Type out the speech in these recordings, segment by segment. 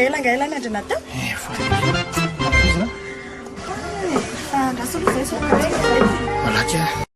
ela ngailana nje nata ndasuluzeso Malakia.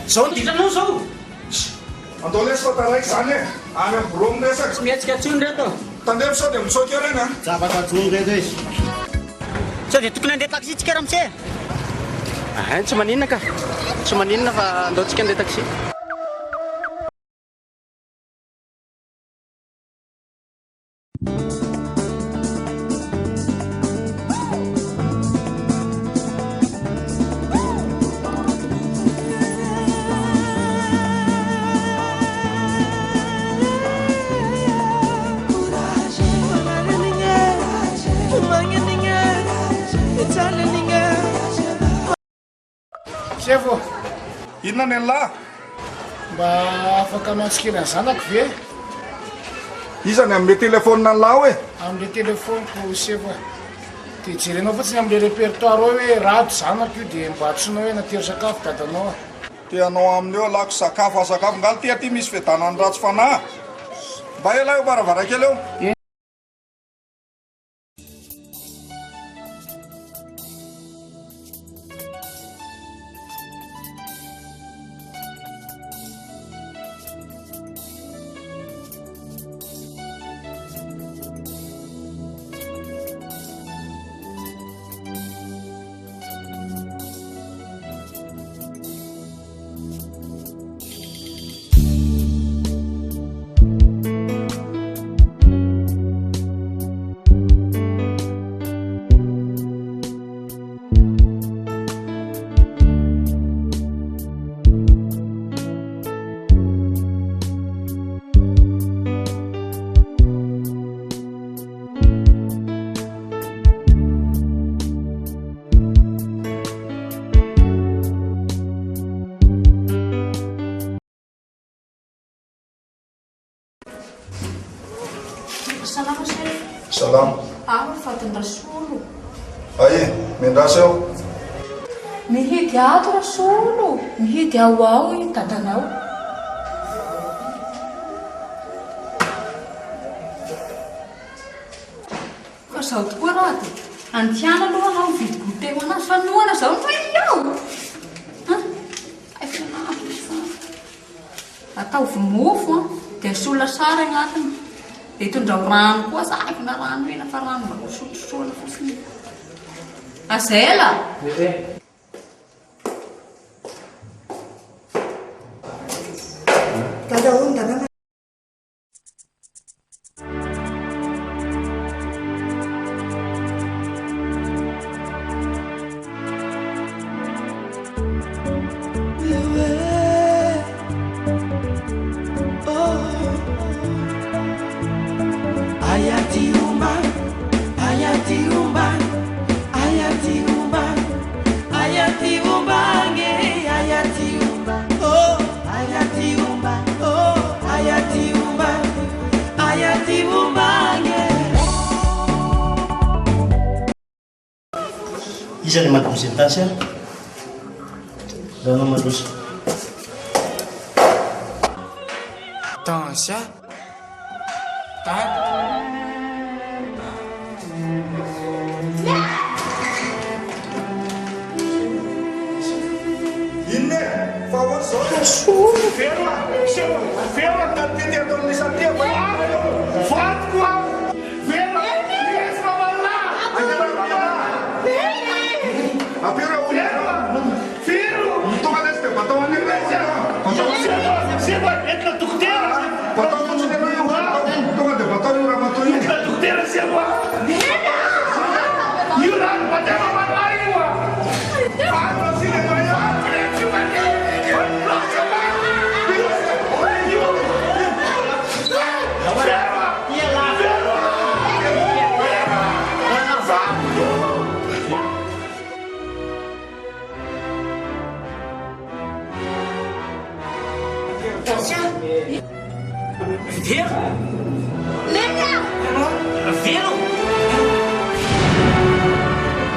Zao ny ditranao zao. Andao lesy fa taraiky zany e. Any amin'ny bureau miresaka. Mietsika tsony reto. Tandremo sao dia mitsoka eo reny a. Zavatra reto izy. Sao dia tokony handeha taxi tsika raha mise. Tsy maninona ka. Tsy maninona fa andaotsika handeha taxi. Sefo, Inona ny lahy? mba afaka mansikirana zanako ve? Iza ny amin'ny telefônina ny lahy hoe? Amin'le telefoniko sefo. Dia jerenao fotsiny amin'le répertoire ao hoe rado zanako io dia mba antsoinao hoe natero sakafo dadanao. Tianao amin'io alako sakafo asakafo ngal ty aty misy fiadanany ratsy fanahy. Mba ela eo varavarakely eo. Salama Chef. Salama. Fadin'ny Rasolo. Aye, miandrasa eo. Mihidy ato Rasolo. Mihidy ao i dadanao. Fa zao tokoa raha dia antiana aloha anao mividy goûté ho anazy fa noana zao no iao. Ataovy mofo dia asola sara agnatiny. Dia hitondra rano koa saiko na rano ena fa rano mba sotrosotroana fotsiny. Azela! Isany madosa ny tasy a. Zanao madosa. Tansy a? Tady. Inona e? Fa ahoana zao dia Sono. Vera! Vera ka tety atao nisantia fa vatiko aho! Vera! Miesa malay! Apira Vera! Firo! Tonga lesy dia batao aniresy Seba, entra dokotera. batao fotsiny ianao io tonga dia batao io raha matao io. Entra dokotera seba. Io rano matema malay io a. Ano sila ito yun? Vera? Lena! Vera?